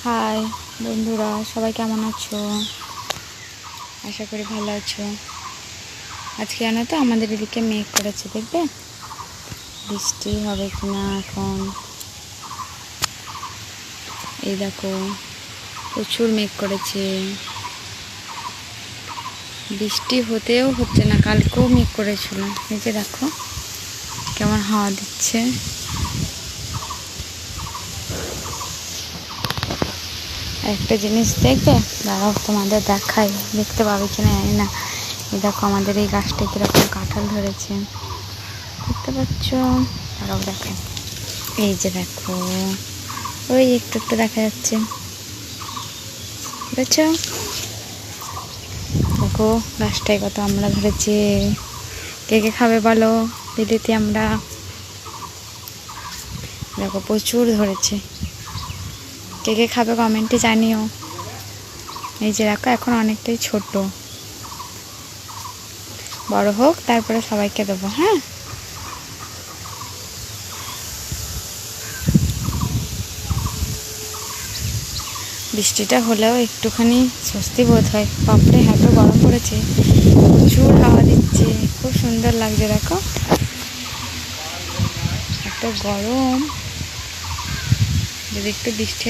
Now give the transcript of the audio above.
High বন্ধুরা, সবাই কেমন আছো? আশা করি ভালো আছো। আজকে জানো তো আমাদের এদিকে মেঘ করেছে, দেখবে বৃষ্টি হবে কিনা এখন। এই দেখো প্রচুর মেঘ করেছে, বৃষ্টি হতেও হচ্ছে না। কালকেও মেঘ করেছিল, এই যে দেখো কেমন হাওয়া দিচ্ছে। একটা জিনিস দেখবে, দাঁড়াও তোমাদের দেখাই, দেখতে পাবে কিনা জানি না। এই দেখো আমাদের এই গাছটা কিরকম কাঁঠাল ধরেছে, দেখতে পাচ্ছ? দাঁড়াও দেখাই, এই যে দেখো, ওই একটু একটু দেখা যাচ্ছে, বুঝছ? দেখো গাছটায় কত আমরা ধরেছে। কে কে খাবে বলো দিদিতে? আমরা দেখো প্রচুর ধরেছে, কে কে খাবে কমেন্টে জানিও। এই যে দেখো এখন অনেকটাই ছোট, বড় হোক তারপরে সবাইকে দেবো। হ্যাঁ, বৃষ্টিটা হলেও একটুখানি স্বস্তি বোধ হয়। বাপরে এত গরম পড়েছে, প্রচুর হাওয়া দিচ্ছে, খুব সুন্দর লাগছে। দেখো এত গরম, যদি একটু বৃষ্টি